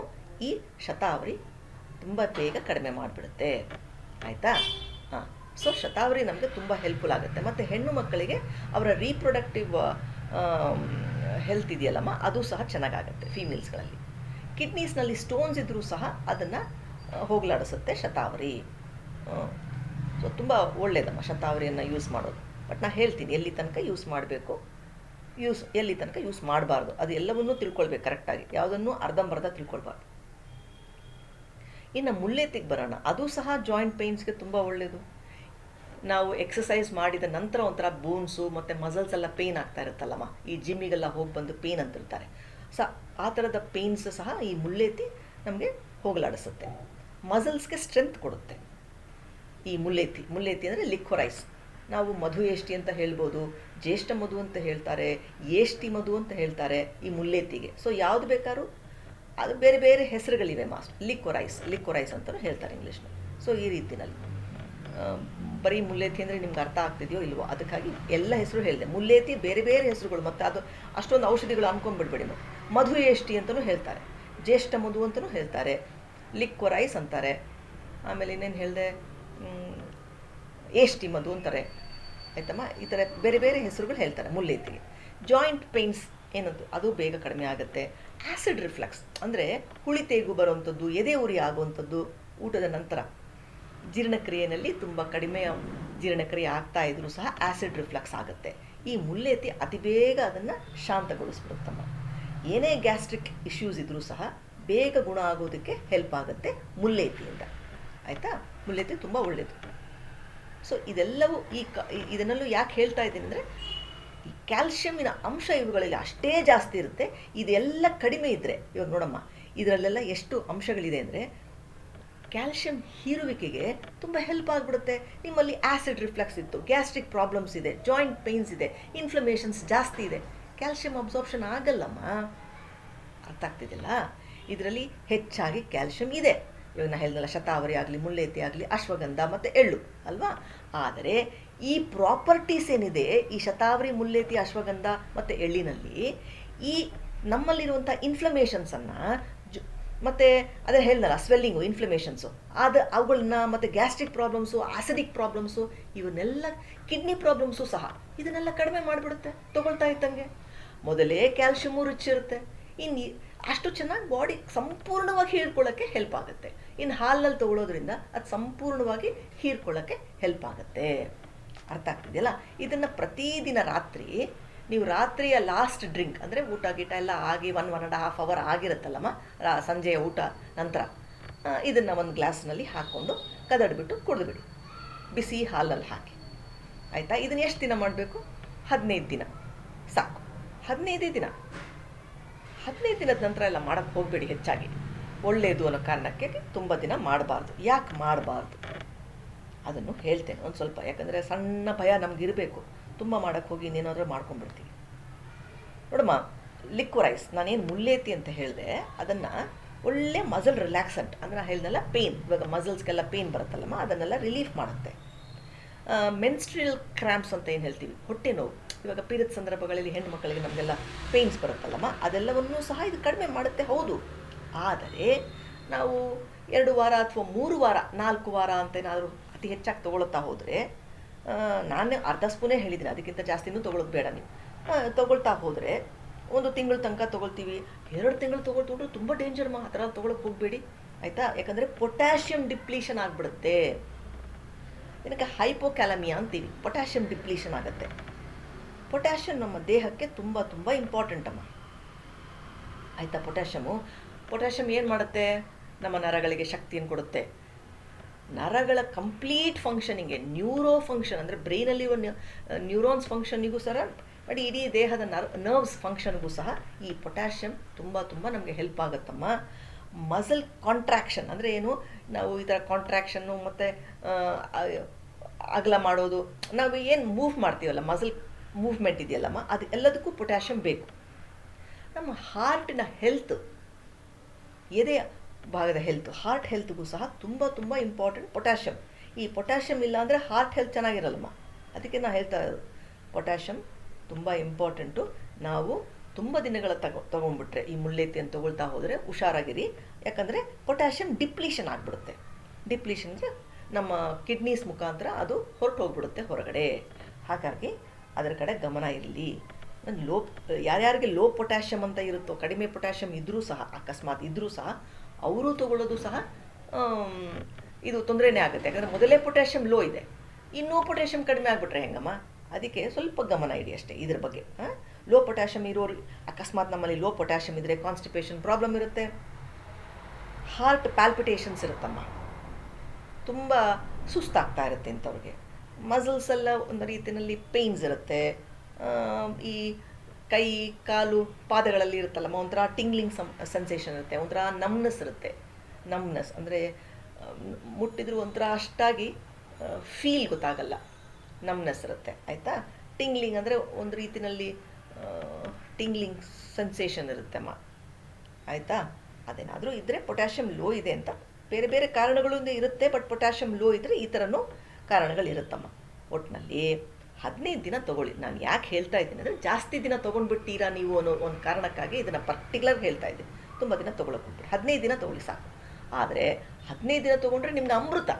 ಈ ಶತಾವರಿ ತುಂಬ ಬೇಗ ಕಡಿಮೆ ಮಾಡಿಬಿಡುತ್ತೆ ಆಯಿತಾ. ಹಾಂ, ಸೊ ಶತಾವರಿ ನಮಗೆ ತುಂಬ ಹೆಲ್ಪ್ಫುಲ್ ಆಗುತ್ತೆ. ಮತ್ತು ಹೆಣ್ಣು ಮಕ್ಕಳಿಗೆ ಅವರ ರೀಪ್ರೊಡಕ್ಟಿವ್ ಹೆಲ್ತ್ ಇದೆಯಲ್ಲಮ್ಮ ಅದು ಸಹ ಚೆನ್ನಾಗಾಗುತ್ತೆ ಫೀಮೇಲ್ಸ್ಗಳಲ್ಲಿ. ಕಿಡ್ನೀಸ್ನಲ್ಲಿ ಸ್ಟೋನ್ಸ್ ಇದ್ದರೂ ಸಹ ಅದನ್ನು ಹೋಗಲಾಡಿಸುತ್ತೆ ಶತಾವರಿ. ಸೊ ತುಂಬ ಒಳ್ಳೆಯದಮ್ಮ ಶತಾವರಿಯನ್ನು ಯೂಸ್ ಮಾಡೋದು. ಬಟ್ ನಾನು ಹೇಳ್ತೀನಿ ಎಲ್ಲಿ ತನಕ ಯೂಸ್ ಮಾಡಬೇಕು, ಎಲ್ಲಿ ತನಕ ಯೂಸ್ ಮಾಡಬಾರ್ದು, ಅದು ಎಲ್ಲವನ್ನೂ ತಿಳ್ಕೊಳ್ಬೇಕು ಕರೆಕ್ಟಾಗಿ, ಯಾವುದನ್ನು ಅರ್ಧಂಬರ್ಧ ತಿಳ್ಕೊಳ್ಬಾರ್ದು. ಇನ್ನು ಮುಲ್ಲೇತಿಗೆ ಬರೋಣ, ಅದು ಸಹ ಜಾಯಿಂಟ್ ಪೇಯ್ನ್ಸ್ಗೆ ತುಂಬ ಒಳ್ಳೆಯದು. ನಾವು ಎಕ್ಸಸೈಸ್ ಮಾಡಿದ ನಂತರ ಒಂಥರ ಬೋನ್ಸು ಮತ್ತು ಮಸಲ್ಸ್ ಎಲ್ಲ ಪೇಯ್ನ್ ಆಗ್ತಾ ಇರುತ್ತಲ್ಲಮ್ಮ, ಈ ಜಿಮ್ಮಿಗೆಲ್ಲ ಹೋಗಿ ಬಂದು ಪೇಯ್ನ್ ಅಂತಿರ್ತಾರೆ. ಸೊ ಆ ಥರದ ಪೇಯ್ನ್ಸ್ ಸಹ ಈ ಮುಲ್ಲೇತಿ ನಮಗೆ ಹೋಗಲಾಡಿಸುತ್ತೆ. ಮಸಲ್ಸ್ಗೆ ಸ್ಟ್ರೆಂತ್ ಕೊಡುತ್ತೆ ಈ ಮುಲ್ಲೇತಿ ಅಂದರೆ ಲಿಕ್ವರೈಸ್. ನಾವು ಮಧು ಏಷ್ಟಿ ಅಂತ ಹೇಳ್ಬೋದು, ಜ್ಯೇಷ್ಠ ಮಧು ಅಂತ ಹೇಳ್ತಾರೆ, ಏಷ್ಟಿ ಮಧು ಅಂತ ಹೇಳ್ತಾರೆ ಈ ಮುಲ್ಲೇತಿಗೆ. ಸೊ ಯಾವುದು ಬೇಕಾದ್ರೂ ಅದು ಬೇರೆ ಬೇರೆ ಹೆಸರುಗಳಿವೆ ಲಿಕ್ವರೈಸ್ ಅಂತಲೂ ಹೇಳ್ತಾರೆ ಇಂಗ್ಲೀಷ್ನಲ್ಲಿ. ಸೊ ಈ ರೀತಿಯಲ್ಲಿ ಬರೀ ಮುಲ್ಲೇತಿ ಅಂದರೆ ನಿಮ್ಗೆ ಅರ್ಥ ಆಗ್ತಿದೆಯೋ ಇಲ್ವೋ, ಅದಕ್ಕಾಗಿ ಎಲ್ಲ ಹೆಸರು ಹೇಳಿದೆ. ಮುಲ್ಲೇತಿ ಬೇರೆ ಬೇರೆ ಹೆಸರುಗಳು, ಮತ್ತು ಅದು ಅಷ್ಟೊಂದು ಔಷಧಿಗಳು ಅಂದ್ಕೊಂಡ್ಬಿಡ್ಬೇಡಿ. ಮಧು ಏಷ್ಟಿ ಅಂತಲೂ ಹೇಳ್ತಾರೆ, ಜ್ಯೇಷ್ಠ ಮಧು ಅಂತಲೂ ಹೇಳ್ತಾರೆ, ಲಿಕ್ವರೈಸ್ ಅಂತಾರೆ. ಆಮೇಲೆ ಇನ್ನೇನು ಹೇಳಿದೆ, ಏಷ್ಟಿ ಮಧು ಅಂತಾರೆ ಆಯ್ತಮ್ಮ. ಈ ಥರ ಬೇರೆ ಬೇರೆ ಹೆಸರುಗಳು ಹೇಳ್ತಾರೆ ಮುಲ್ಲೇತಿಗೆ. ಜಾಯಿಂಟ್ ಪೇಯ್ನ್ಸ್ ಏನಂತ ಅದು ಬೇಗ ಕಡಿಮೆ ಆಗುತ್ತೆ. ಆ್ಯಸಿಡ್ ರಿಫ್ಲಕ್ಸ್ ಅಂದರೆ ಹುಳಿ ತೇಗು ಬರುವಂಥದ್ದು, ಎದೆ ಉರಿ ಆಗುವಂಥದ್ದು ಊಟದ ನಂತರ. ಜೀರ್ಣಕ್ರಿಯೆಯಲ್ಲಿ ತುಂಬ ಕಡಿಮೆ ಜೀರ್ಣಕ್ರಿಯೆ ಆಗ್ತಾ ಇದ್ರೂ ಸಹ ಆ್ಯಸಿಡ್ ರಿಫ್ಲಕ್ಸ್ ಆಗುತ್ತೆ. ಈ ಮುಲ್ಲೇತಿ ಅತಿ ಬೇಗ ಅದನ್ನು ಶಾಂತಗೊಳಿಸ್ಬಿಡುತ್ತಮ್ಮ. ಏನೇ ಗ್ಯಾಸ್ಟ್ರಿಕ್ ಇಶ್ಯೂಸ್ ಇದ್ದರೂ ಸಹ ಬೇಗ ಗುಣ ಆಗೋದಕ್ಕೆ ಹೆಲ್ಪ್ ಆಗುತ್ತೆ ಮುಲ್ಲೇತಿಯಿಂದ. ಆಯಿತಾ? ಮುಲ್ಲೇತಿ ತುಂಬ ಒಳ್ಳೆಯದು. ಸೊ ಇದೆಲ್ಲವೂ ಇದನ್ನೆಲ್ಲೂ ಯಾಕೆ ಹೇಳ್ತಾ ಇದ್ದೀನಿ ಅಂದರೆ, ಈ ಕ್ಯಾಲ್ಶಿಯಮಿನ ಅಂಶ ಇವುಗಳಲ್ಲಿ ಅಷ್ಟೇ ಜಾಸ್ತಿ ಇರುತ್ತೆ. ಇದೆಲ್ಲ ಕಡಿಮೆ ಇದ್ದರೆ, ಇವಾಗ ನೋಡಮ್ಮ ಇದರಲ್ಲೆಲ್ಲ ಎಷ್ಟು ಅಂಶಗಳಿದೆ ಅಂದರೆ, ಕ್ಯಾಲ್ಶಿಯಂ ಹೀರುವಿಕೆಗೆ ತುಂಬ ಹೆಲ್ಪ್ ಆಗಿಬಿಡುತ್ತೆ. ನಿಮ್ಮಲ್ಲಿ ಆ್ಯಸಿಡ್ ರಿಫ್ಲಕ್ಸ್ ಇತ್ತು, ಗ್ಯಾಸ್ಟ್ರಿಕ್ ಪ್ರಾಬ್ಲಮ್ಸ್ ಇದೆ, ಜಾಯಿಂಟ್ ಪೇಯ್ನ್ಸ್ ಇದೆ, ಇನ್ಫ್ಲಮೇಷನ್ಸ್ ಜಾಸ್ತಿ ಇದೆ, ಕ್ಯಾಲ್ಶಿಯಂ ಅಬ್ಸಾರ್ಪ್ಷನ್ ಆಗಲ್ಲಮ್ಮ. ಅರ್ಥ ಆಗ್ತಿದೆಯಲ್ಲ? ಇದರಲ್ಲಿ ಹೆಚ್ಚಾಗಿ ಕ್ಯಾಲ್ಶಿಯಂ ಇದೆ. ಇವಾಗ ನಾ ಹೇಳಿದ್ನಲ್ಲ, ಶತಾವರಿ ಆಗಲಿ, ಮುಲ್ಲೇತಿ ಆಗಲಿ, ಅಶ್ವಗಂಧ ಮತ್ತು ಎಳ್ಳು ಅಲ್ವಾ. ಆದರೆ ಈ ಪ್ರಾಪರ್ಟೀಸ್ ಏನಿದೆ ಈ ಶತಾವರಿ, ಮುಲ್ಲೇತಿ, ಅಶ್ವಗಂಧ ಮತ್ತು ಎಳ್ಳಿನಲ್ಲಿ, ಈ ನಮ್ಮಲ್ಲಿರುವಂಥ ಇನ್ಫ್ಲಮೇಷನ್ಸನ್ನು ಮತ್ತು ಅದೇ ಹೇಳಿದ್ನಲ್ಲ ಸ್ವೆಲ್ಲಿಂಗು, ಇನ್ಫ್ಲಮೇಷನ್ಸು, ಅವುಗಳನ್ನ ಮತ್ತು ಗ್ಯಾಸ್ಟ್ರಿಕ್ ಪ್ರಾಬ್ಲಮ್ಸು, ಆಸಿಡಿಕ್ ಪ್ರಾಬ್ಲಮ್ಸು, ಇವನ್ನೆಲ್ಲ ಕಿಡ್ನಿ ಪ್ರಾಬ್ಲಮ್ಸು ಸಹ ಇದನ್ನೆಲ್ಲ ಕಡಿಮೆ ಮಾಡಿಬಿಡುತ್ತೆ ತೊಗೊಳ್ತಾ ಇದ್ದಂಗೆ. ಮೊದಲೇ ಕ್ಯಾಲ್ಶಿಯಮು ರಿಚ್ ಇರುತ್ತೆ, ಇನ್ನು ಅಷ್ಟು ಚೆನ್ನಾಗಿ ಬಾಡಿ ಸಂಪೂರ್ಣವಾಗಿ ಹೀರ್ಕೊಳ್ಳೋಕ್ಕೆ ಹೆಲ್ಪ್ ಆಗುತ್ತೆ. ಇನ್ನು ಹಾಲಿನಲ್ಲಿ ತೊಗೊಳೋದ್ರಿಂದ ಅದು ಸಂಪೂರ್ಣವಾಗಿ ಹೀರ್ಕೊಳ್ಳೋಕ್ಕೆ ಹೆಲ್ಪ್ ಆಗುತ್ತೆ. ಅರ್ಥ ಆಗ್ತಿದೆಯಲ್ಲ? ಇದನ್ನು ಪ್ರತಿದಿನ ರಾತ್ರಿ ನೀವು ರಾತ್ರಿಯ ಲಾಸ್ಟ್ ಡ್ರಿಂಕ್ ಅಂದರೆ ಊಟ ಗೀಟ ಎಲ್ಲ ಆಗಿ 1.5 ಅವರ್ ಆಗಿರುತ್ತಲ್ಲಮ್ಮ, ಸಂಜೆಯ ಊಟ ನಂತರ ಇದನ್ನು ಒಂದು ಗ್ಲಾಸ್ನಲ್ಲಿ ಹಾಕ್ಕೊಂಡು ಕದಡ್ಬಿಟ್ಟು ಕುಡಿದ್ಬಿಡಿ, ಬಿಸಿ ಹಾಲಲ್ಲಿ ಹಾಕಿ. ಆಯಿತಾ? ಇದನ್ನು ಎಷ್ಟು ದಿನ ಮಾಡಬೇಕು? 15 ದಿನ ಸಾಕು. 15 ದಿನ ದಿನದ ನಂತರ ಎಲ್ಲ ಮಾಡೋಕ್ಕೆ ಹೋಗಬೇಡಿ. ಹೆಚ್ಚಾಗಿ ಒಳ್ಳೆಯದು ಅನ್ನೋ ಕಾರಣಕ್ಕೆ ತುಂಬ ದಿನ ಮಾಡಬಾರ್ದು. ಯಾಕೆ ಮಾಡಬಾರ್ದು ಅದನ್ನು ಹೇಳ್ತೇನೆ ಒಂದು ಸ್ವಲ್ಪ. ಯಾಕಂದರೆ ಸಣ್ಣ ಭಯ ನಮಗಿರಬೇಕು, ತುಂಬ ಮಾಡೋಕ್ಕೆ ಹೋಗಿ ಇನ್ನೇನಾದರೂ ಮಾಡ್ಕೊಂಡ್ಬಿಡ್ತೀವಿ. ನೋಡಮ್ಮ, ಲಿಕ್ವರೈಸ್ ನಾನೇನು ಮುಲ್ಲೇತಿ ಅಂತ ಹೇಳಿದೆ, ಅದನ್ನು ಒಳ್ಳೆ ಮಸಲ್ ರಿಲ್ಯಾಕ್ಸೆಂಟ್ ಅಂದರೆ ನಾನು ಹೇಳಿದ್ನಲ್ಲ, ಪೇಯ್ನ್, ಇವಾಗ ಮಸಲ್ಸ್ಗೆಲ್ಲ ಪೇಯ್ನ್ ಬರುತ್ತಲ್ಲಮ್ಮ, ಅದನ್ನೆಲ್ಲ ರಿಲೀಫ್ ಮಾಡುತ್ತೆ. ಮೆನ್ಸ್ಟ್ರಿಯಲ್ ಕ್ರ್ಯಾಂಪ್ಸ್ ಅಂತ ಏನು ಹೇಳ್ತೀವಿ, ಹೊಟ್ಟೆ ನೋವು, ಇವಾಗ ಪೀರಿಯಡ್ ಸಂದರ್ಭಗಳಲ್ಲಿ ಹೆಣ್ಣು ಮಕ್ಕಳಿಗೆ ನಮಗೆಲ್ಲ ಪೇಯ್ನ್ಸ್ ಬರುತ್ತಲ್ಲಮ್ಮ, ಅದೆಲ್ಲವನ್ನೂ ಸಹ ಇದು ಕಡಿಮೆ ಮಾಡುತ್ತೆ. ಹೌದು, ಆದರೆ ನಾವು 2 ವಾರ ಅಥವಾ 3 ವಾರ 4 ವಾರ ಅಂತ ಏನಾದರೂ ಅತಿ ಹೆಚ್ಚಾಗಿ ತೊಗೊಳ್ತಾ ಹೋದರೆ, ನಾನೇ ಅರ್ಧ ಸ್ಪೂನೇ ಹೇಳಿದ್ದೀನಿ, ಅದಕ್ಕಿಂತ ಜಾಸ್ತಿನೂ ತೊಗೊಳೋದು ಬೇಡ. ನೀವು ತೊಗೊಳ್ತಾ ಹೋದರೆ 1 ತಿಂಗಳ ತನಕ ತೊಗೊಳ್ತೀವಿ, 2 ತಿಂಗಳು ತೊಗೊಳ್ಕೊಂಡ್ರೆ ತುಂಬ ಡೇಂಜರ್ಮ. ಆ ಥರ ತೊಗೊಳಕ್ಕೆ ಹೋಗಬೇಡಿ. ಆಯಿತಾ? ಯಾಕಂದರೆ ಪೊಟ್ಯಾಷಿಯಮ್ ಡಿಪ್ಲೀಷನ್ ಆಗಿಬಿಡುತ್ತೆ. ಇದಕ್ಕೆ ಹೈಪೋಕ್ಯಾಲಮಿಯಾ ಅಂತೀವಿ. ಪೊಟ್ಯಾಷಿಯಮ್ ಡಿಪ್ಲೀಷನ್ ಆಗುತ್ತೆ. ಪೊಟ್ಯಾಷಿಯಮ್ ನಮ್ಮ ದೇಹಕ್ಕೆ ತುಂಬ ತುಂಬ ಇಂಪಾರ್ಟೆಂಟ್ ಅಮ್ಮ. ಆಯಿತಾ? ಪೊಟ್ಯಾಷಿಯಮ್ ಏನು ಮಾಡುತ್ತೆ? ನಮ್ಮ ನರಗಳಿಗೆ ಶಕ್ತಿಯನ್ನು ಕೊಡುತ್ತೆ. ನರಗಳ ಕಂಪ್ಲೀಟ್ ಫಂಕ್ಷನಿಂಗೆ, ನ್ಯೂರೋ ಫಂಕ್ಷನ್ ಅಂದರೆ ಬ್ರೈನಲ್ಲಿರುವ ನ್ಯೂರಾನ್ಸ್ ಫಂಕ್ಷನಿಗೂ ಸಹ ಮಾಡಿ ಇಡೀ ದೇಹದ ನರ್ವ್ಸ್ ಫಂಕ್ಷನ್ಗೂ ಸಹ ಈ ಪೊಟ್ಯಾಷಿಯಮ್ ತುಂಬ ತುಂಬ ನಮಗೆ ಹೆಲ್ಪ್ ಆಗುತ್ತಮ್ಮ. ಮಸಲ್ ಕಾಂಟ್ರಾಕ್ಷನ್ ಅಂದರೆ ಏನು? ನಾವು ಈ ಥರ ಕಾಂಟ್ರಾಕ್ಷನ್ನು ಮತ್ತು ಅಗಲ ಮಾಡೋದು, ನಾವು ಏನು ಮೂವ್ ಮಾಡ್ತೀವಲ್ಲ, ಮಸಲ್ ಮೂವ್ಮೆಂಟ್ ಇದೆಯಲ್ಲಮ್ಮ, ಅದು ಎಲ್ಲದಕ್ಕೂ ಪೊಟ್ಯಾಷಿಯಮ್ ಬೇಕು. ನಮ್ಮ ಹಾರ್ಟಿನ ಹೆಲ್ತ್, ಎದೆಯ ಭಾಗದ ಹೆಲ್ತ್, ಹಾರ್ಟ್ ಹೆಲ್ತ್ಗೂ ಸಹ ತುಂಬ ತುಂಬ ಇಂಪಾರ್ಟೆಂಟ್ ಪೊಟ್ಯಾಷಿಯಮ್. ಈ ಪೊಟ್ಯಾಷಿಯಮ್ ಇಲ್ಲ ಅಂದರೆ ಹಾರ್ಟ್ ಹೆಲ್ತ್ ಚೆನ್ನಾಗಿರಲ್ಲಮ್ಮ. ಅದಕ್ಕೆ ನಾನು ಹೇಳ್ತಾ ಇರೋದು, ಪೊಟ್ಯಾಷಿಯಮ್ ತುಂಬ ಇಂಪಾರ್ಟೆಂಟು. ನಾವು ತುಂಬ ದಿನಗಳ ತೊಗೊಂಡ್ಬಿಟ್ರೆ ಈ ಮುಲ್ಲೇತಿಯನ್ನು ತೊಗೊಳ್ತಾ ಹೋದರೆ ಹುಷಾರಾಗಿರಿ. ಯಾಕಂದರೆ ಪೊಟ್ಯಾಷಿಯಮ್ ಡಿಪ್ಲೀಷನ್ ಆಗಿಬಿಡುತ್ತೆ. ಡಿಪ್ಲೀಷನ್ ಅಂದರೆ ನಮ್ಮ ಕಿಡ್ನೀಸ್ ಮುಖಾಂತರ ಅದು ಹೊರಟು ಹೋಗ್ಬಿಡುತ್ತೆ ಹೊರಗಡೆ. ಹಾಗಾಗಿ ಅದರ ಕಡೆ ಗಮನ ಇರಲಿ. ಯಾರ್ಯಾರಿಗೆ ಲೋ ಪೊಟ್ಯಾಷಿಯಮ್ ಅಂತ ಇರುತ್ತೋ, ಕಡಿಮೆ ಪೊಟ್ಯಾಷಿಯಮ್ ಇದ್ದರೂ ಸಹ, ಅಕಸ್ಮಾತ್ ಇದ್ದರೂ ಸಹ ಅವರು ತೊಗೊಳ್ಳೋದು ಸಹ ಇದು ತೊಂದರೆನೇ ಆಗುತ್ತೆ. ಯಾಕಂದರೆ ಮೊದಲೇ ಪೊಟ್ಯಾಷಿಯಮ್ ಲೋ ಇದೆ, ಇನ್ನೂ ಪೊಟ್ಯಾಷಿಯಮ್ ಕಡಿಮೆ ಆಗಿಬಿಟ್ರೆ ಹೆಂಗಮ್ಮ? ಅದಕ್ಕೆ ಸ್ವಲ್ಪ ಗಮನ ಇಡಿ ಅಷ್ಟೇ ಇದ್ರ ಬಗ್ಗೆ. ಲೋ ಪೊಟ್ಯಾಷಿಯಮ್ ಇರೋರು, ಅಕಸ್ಮಾತ್ ನಮ್ಮಲ್ಲಿ ಲೋ ಪೊಟ್ಯಾಷಿಯಮ್ ಇದ್ದರೆ ಕಾನ್ಸ್ಟಿಪೇಷನ್ ಪ್ರಾಬ್ಲಮ್ ಇರುತ್ತೆ, ಹಾರ್ಟ್ ಪ್ಯಾಲ್ಪಿಟೇಷನ್ಸ್ ಇರುತ್ತಮ್ಮ, ತುಂಬ ಸುಸ್ತಾಗ್ತಾ ಇರುತ್ತೆ ಇಂಥವ್ರಿಗೆ, ಮಸಲ್ಸ್ ಎಲ್ಲ ಒಂದು ರೀತಿಯಲ್ಲಿ ಪೇಯ್ನ್ಸ್ ಇರುತ್ತೆ, ಈ ಕೈ ಕಾಲು ಪಾದಗಳಲ್ಲಿ ಇರುತ್ತಲ್ಲಮ್ಮ ಒಂಥರ ಟಿಂಗ್ಲಿಂಗ್ ಸೆನ್ಸೇಷನ್ ಇರುತ್ತೆ, ಒಂಥರ ನಮ್ನೆಸ್ ಇರುತ್ತೆ. ನಮ್ನೆಸ್ ಅಂದರೆ ಮುಟ್ಟಿದ್ರು ಒಂಥರ ಅಷ್ಟಾಗಿ ಫೀಲ್ ಗೊತ್ತಾಗಲ್ಲ, ನಮ್ನೆಸ್ ಇರುತ್ತೆ. ಆಯಿತಾ? ಟಿಂಗ್ಲಿಂಗ್ ಅಂದರೆ ಒಂದು ರೀತಿಯಲ್ಲಿ ಟಿಂಗ್ಲಿಂಗ್ ಸೆನ್ಸೇಷನ್ ಇರುತ್ತೆಮ್ಮ. ಆಯಿತಾ? ಅದೇನಾದರೂ ಇದ್ದರೆ ಪೊಟ್ಯಾಷಿಯಮ್ ಲೋ ಇದೆ ಅಂತ ಬೇರೆ ಬೇರೆ ಕಾರಣಗಳಿಂದ ಇರುತ್ತೆ. ಬಟ್ ಪೊಟ್ಯಾಷಿಯಮ್ ಲೋ ಇದ್ದರೆ ಈ ಥರನೂ ಕಾರಣಗಳಿರುತ್ತಮ್ಮ. ಒಟ್ಟಿನಲ್ಲಿ 15 ದಿನ ತೊಗೊಳ್ಳಿ. ನಾನು ಯಾಕೆ ಹೇಳ್ತಾ ಇದ್ದೀನಿ ಅಂದರೆ, ಜಾಸ್ತಿ ದಿನ ತೊಗೊಂಡ್ಬಿಡ್ತೀರಾ ನೀವು ಅನ್ನೋ ಒಂದು ಕಾರಣಕ್ಕಾಗಿ ಇದನ್ನು ಪರ್ಟಿಕ್ಯುಲರ್ ಹೇಳ್ತಾ ಇದ್ದೀನಿ. ತುಂಬ ದಿನ ತೊಗೊಳಕ್ಕೆ ಹೋಗ್ಬಿಡಿ, 15 ದಿನ ತೊಗೊಳ್ಳಿ ಸಾಕು. ಆದರೆ 15 ದಿನ ತೊಗೊಂಡ್ರೆ ನಿಮ್ಗೆ ಅಮೃತ.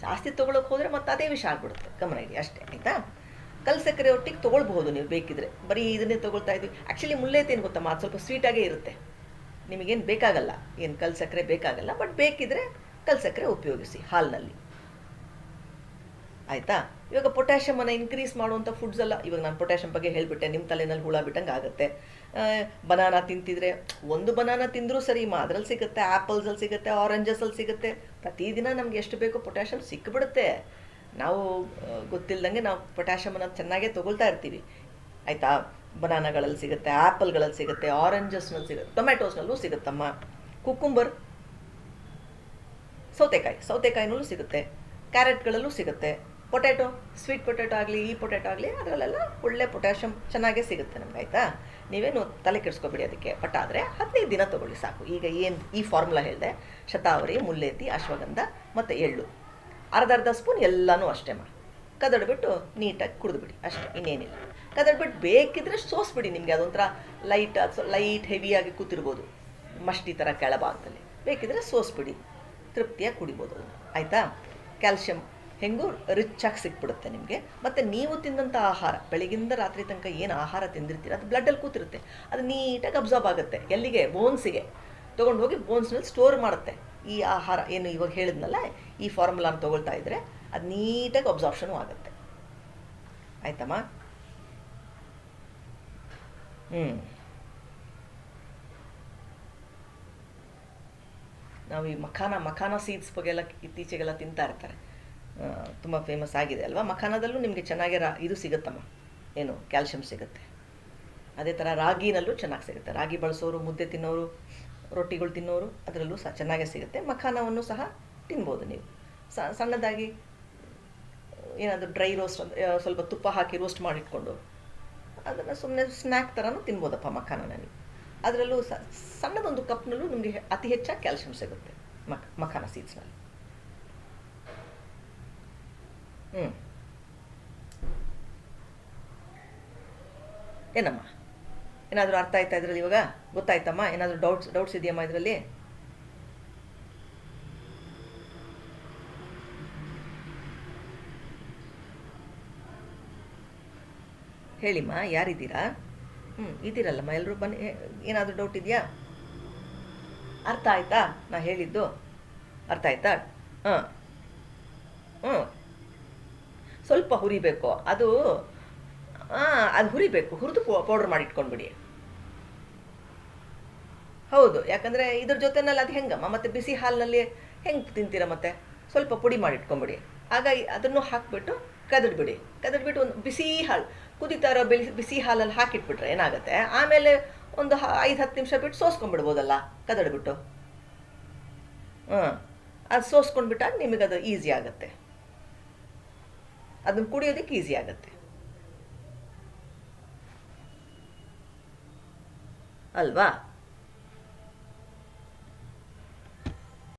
ಜಾಸ್ತಿ ತೊಗೊಳಕ್ಕೆ ಹೋದರೆ ಮತ್ತೆ ಅದೇ ವಿಷಯ ಆಗಿಬಿಡುತ್ತೆ. ಗಮನ ಇಡಿ ಅಷ್ಟೇ. ಆಯಿತಾ? ಕಲ್ ಸಕ್ಕರೆ ಒಟ್ಟಿಗೆ ತೊಗೊಳ್ಬಹುದು ನೀವು ಬೇಕಿದ್ರೆ. ಬರೀ ಇದನ್ನೇ ತೊಗೊಳ್ತಾ ಇದ್ವಿ. ಆ್ಯಕ್ಚುಲಿ ಮುಲ್ಲೇತಿ ಏನು ಗೊತ್ತಮ್ಮ, ಅದು ಸ್ವಲ್ಪ ಸ್ವೀಟಾಗೇ ಇರುತ್ತೆ. ನಿಮಗೇನು ಬೇಕಾಗಲ್ಲ, ಏನು ಕಲ್ ಸಕ್ಕರೆ ಬೇಕಾಗಲ್ಲ. ಬಟ್ ಬೇಕಿದ್ರೆ ಕಲ್ ಸಕ್ಕರೆ ಉಪಯೋಗಿಸಿ ಹಾಲಿನಲ್ಲಿ. ಆಯಿತಾ? ಇವಾಗ ಪೊಟ್ಯಾಷಿಯಮನ್ನು ಇನ್ಕ್ರೀಸ್ ಮಾಡುವಂಥ ಫುಡ್ಸ್ ಎಲ್ಲ, ಇವಾಗ ನಾನು ಪೊಟ್ಯಾಷಿಯಮ್ ಬಗ್ಗೆ ಹೇಳಿಬಿಟ್ಟೆ, ನಿಮ್ಮ ತಲೆನಲ್ಲಿ ಹುಳ ಬಿಟ್ಟಂಗೆ ಆಗುತ್ತೆ. ಬನಾನಾ ತಿಂತಿದ್ರೆ, ಒಂದು ಬನಾನಾ ತಿಂದರೂ ಸರಿ ಅದರಲ್ಲಿ ಸಿಗುತ್ತೆ, ಆ್ಯಪಲ್ಸಲ್ಲಿ ಸಿಗುತ್ತೆ, ಆರೆಂಜಸಲ್ಲಿ ಸಿಗುತ್ತೆ. ಪ್ರತಿದಿನ ನಮ್ಗೆ ಎಷ್ಟು ಬೇಕೋ ಪೊಟ್ಯಾಷಿಯಮ್ ಸಿಕ್ಕಿಬಿಡುತ್ತೆ. ನಾವು ಗೊತ್ತಿಲ್ಲದಂಗೆ ನಾವು ಪೊಟ್ಯಾಷಿಯಮನ್ನು ಚೆನ್ನಾಗೇ ತೊಗೊಳ್ತಾ ಇರ್ತೀವಿ. ಆಯಿತಾ? ಬನಾನಾಗಳಲ್ಲಿ ಸಿಗುತ್ತೆ, ಆ್ಯಪಲ್ಗಳಲ್ಲಿ ಸಿಗುತ್ತೆ, ಆರೆಂಜಸ್ನಲ್ಲಿ ಸಿಗುತ್ತೆ, ಟೊಮ್ಯಾಟೋಸ್ನಲ್ಲೂ ಸಿಗುತ್ತಮ್ಮ. ಕುಕ್ಕುಂಬರ್, ಸೌತೆಕಾಯಿನಲ್ಲೂ ಸಿಗುತ್ತೆ, ಕ್ಯಾರೆಟ್ಗಳಲ್ಲೂ ಸಿಗುತ್ತೆ. ಪೊಟ್ಯಾಟೊ, ಸ್ವೀಟ್ ಪೊಟ್ಯಾಟೊ ಆಗಲಿ, ಈ ಪೊಟ್ಯಾಟೊ ಆಗಲಿ, ಅದರಲ್ಲೆಲ್ಲ ಒಳ್ಳೆ ಪೊಟ್ಯಾಷಿಯಮ್ ಚೆನ್ನಾಗೇ ಸಿಗುತ್ತೆ ನಮ್ಗೆ. ಆಯಿತಾ? ನೀವೇನು ತಲೆ ಕೆಡಿಸ್ಕೊಬೇಡಿ ಅದಕ್ಕೆ. ಬಟ್ ಆದರೆ 15 ದಿನ ತೊಗೊಳ್ಳಿ ಸಾಕು. ಈಗ ಏನು ಈ ಫಾರ್ಮುಲಾ ಹೇಳಿದೆ, ಶತಾವರಿ, ಮುಲ್ಲೇತಿ, ಅಶ್ವಗಂಧ ಮತ್ತು ಎಳ್ಳು, ಅರ್ಧ ಸ್ಪೂನ್ ಎಲ್ಲನೂ ಅಷ್ಟೇ ಕದಡ್ಬಿಟ್ಟು ನೀಟಾಗಿ ಕುಡಿದ್ಬಿಡಿ ಅಷ್ಟೇ, ಇನ್ನೇನಿಲ್ಲ. ಕದಡ್ಬಿಟ್ಟು ಬೇಕಿದ್ರೆ ಸೋಸ್ಬಿಡಿ. ನಿಮಗೆ ಅದೊಂಥರ ಲೈಟ್ ಹೆವಿಯಾಗಿ ಕೂತಿರ್ಬೋದು, ಮಷ್ಟಿ ಥರ ಕೆಳಭಾಗದಲ್ಲಿ. ಬೇಕಿದ್ರೆ ಸೋಸ್ಬಿಡಿ, ತೃಪ್ತಿಯಾಗಿ ಕುಡಿಬೋದು ಅದನ್ನು. ಆಯಿತಾ? ಕ್ಯಾಲ್ಶಿಯಂ ಹೆಂಗೂ ರಿಚಾಗಿ ಸಿಕ್ಬಿಡುತ್ತೆ ನಿಮಗೆ. ಮತ್ತು ನೀವು ತಿಂದಂಥ ಆಹಾರ, ಬೆಳಗಿಂದ ರಾತ್ರಿ ತನಕ ಏನು ಆಹಾರ ತಿಂದಿರ್ತೀರ ಅದು ಬ್ಲಡ್ಡಲ್ಲಿ ಕೂತಿರುತ್ತೆ. ಅದು ನೀಟಾಗಿ ಅಬ್ಸಾರ್ಬ್ ಆಗುತ್ತೆ. ಎಲ್ಲಿಗೆ? ಬೋನ್ಸಿಗೆ ತೊಗೊಂಡು ಹೋಗಿ ಬೋನ್ಸ್ನಲ್ಲಿ ಸ್ಟೋರ್ ಮಾಡುತ್ತೆ. ಈ ಆಹಾರ ಏನು ಇವಾಗ ಹೇಳಿದ್ನಲ್ಲ, ಈ ಫಾರ್ಮುಲಾನ ತೊಗೊಳ್ತಾ ಇದ್ದರೆ ಅದು ನೀಟಾಗಿ ಅಬ್ಸಾರ್ಪ್ಷನು ಆಗುತ್ತೆ. ಆಯ್ತಮ್ಮ? ನಾವು ಈ ಮಖಾನ ಸೀಡ್ಸ್ ಬಗ್ಗೆಲ್ಲ ಇತ್ತೀಚೆಗೆಲ್ಲ ತಿಂತಾ ಇರ್ತಾರೆ. ತುಂಬ ಫೇಮಸ್ ಆಗಿದೆ ಅಲ್ವಾ? ಮಖಾನದಲ್ಲೂ ನಿಮಗೆ ಚೆನ್ನಾಗಿ ಇದು ಸಿಗುತ್ತಮ್ಮ, ಏನು ಕ್ಯಾಲ್ಶಿಯಂ ಸಿಗುತ್ತೆ. ಅದೇ ಥರ ರಾಗಿನಲ್ಲೂ ಚೆನ್ನಾಗಿ ಸಿಗುತ್ತೆ. ರಾಗಿ ಬಳಸೋರು, ಮುದ್ದೆ ತಿನ್ನೋರು, ರೊಟ್ಟಿಗಳು ತಿನ್ನೋರು ಅದರಲ್ಲೂ ಸಹ ಚೆನ್ನಾಗೇ ಸಿಗುತ್ತೆ. ಮಖಾನವನ್ನು ಸಹ ತಿನ್ಬೋದು ನೀವು. ಸಣ್ಣದಾಗಿ ಏನಾದರೂ ಡ್ರೈ ರೋಸ್ಟ್, ಸ್ವಲ್ಪ ತುಪ್ಪ ಹಾಕಿ ರೋಸ್ಟ್ ಮಾಡಿಟ್ಕೊಂಡು ಅದನ್ನು ಸುಮ್ಮನೆ ಸ್ನ್ಯಾಕ್ ಥರನೂ ತಿನ್ಬೋದಪ್ಪ ಮಖಾನನ ನೀವು. ಅದರಲ್ಲೂ ಸಣ್ಣದೊಂದು ಕಪ್ನಲ್ಲೂ ನಿಮಗೆ ಅತಿ ಹೆಚ್ಚಾಗಿ ಕ್ಯಾಲ್ಶಿಯಂ ಸಿಗುತ್ತೆ ಮಖಾನ ಸೀಡ್ಸ್ನಲ್ಲಿ. ಏನಮ್ಮ, ಏನಾದರೂ ಅರ್ಥ ಆಯ್ತಾ ಇದರಲ್ಲಿ? ಇವಾಗ ಗೊತ್ತಾಯ್ತಮ್ಮ? ಏನಾದರೂ ಡೌಟ್ಸ್ ಇದೆಯಮ್ಮ ಇದರಲ್ಲಿ? ಹೇಳಿಮ್ಮ, ಯಾರಿದ್ದೀರಾ? ಇದ್ದೀರಲ್ಲಮ್ಮ ಎಲ್ಲರೂ, ಬನ್ನಿ. ಏನಾದರೂ ಡೌಟ್ ಇದೆಯಾ? ಅರ್ಥ ಆಯ್ತಾ ನಾ ಹೇಳಿದ್ದು? ಅರ್ಥ ಆಯ್ತಾ? ಸ್ವಲ್ಪ ಹುರಿಬೇಕು ಅದು. ಅದು ಹುರಿಬೇಕು, ಹುರಿದು ಪೌಡ್ರ್ ಮಾಡಿ ಇಟ್ಕೊಂಡ್ಬಿಡಿ. ಹೌದು, ಯಾಕಂದರೆ ಇದ್ರ ಜೊತೆನಲ್ಲಿ ಅದು ಹೆಂಗಮ್ಮ ಮತ್ತು ಬಿಸಿ ಹಾಲಿನಲ್ಲಿ ಹೆಂಗೆ ತಿಂತೀರ? ಮತ್ತೆ ಸ್ವಲ್ಪ ಪುಡಿ ಮಾಡಿ ಇಟ್ಕೊಂಬಿಡಿ. ಆಗ ಅದನ್ನು ಹಾಕಿಬಿಟ್ಟು ಕದಡ್ಬಿಟ್ಟು ಒಂದು ಬಿಸಿ ಹಾಲು ಕುದೀತಾ ಇರೋ ಬಿಸಿ ಹಾಲಲ್ಲಿ ಹಾಕಿಟ್ಬಿಟ್ರೆ ಏನಾಗುತ್ತೆ, ಆಮೇಲೆ ಒಂದು 5-10 ನಿಮಿಷ ಬಿಟ್ಟು ಸೋಸ್ಕೊಂಡ್ಬಿಡ್ಬೋದಲ್ಲ ಕದಡ್ಬಿಟ್ಟು. ಅದು ಸೋಸ್ಕೊಂಡ್ಬಿಟ್ಟಾಗ ನಿಮಗದು ಈಸಿ ಆಗುತ್ತೆ, ಅದನ್ನು ಕುಡಿಯೋದಕ್ಕೆ ಈಸಿ ಆಗುತ್ತೆ ಅಲ್ವಾ?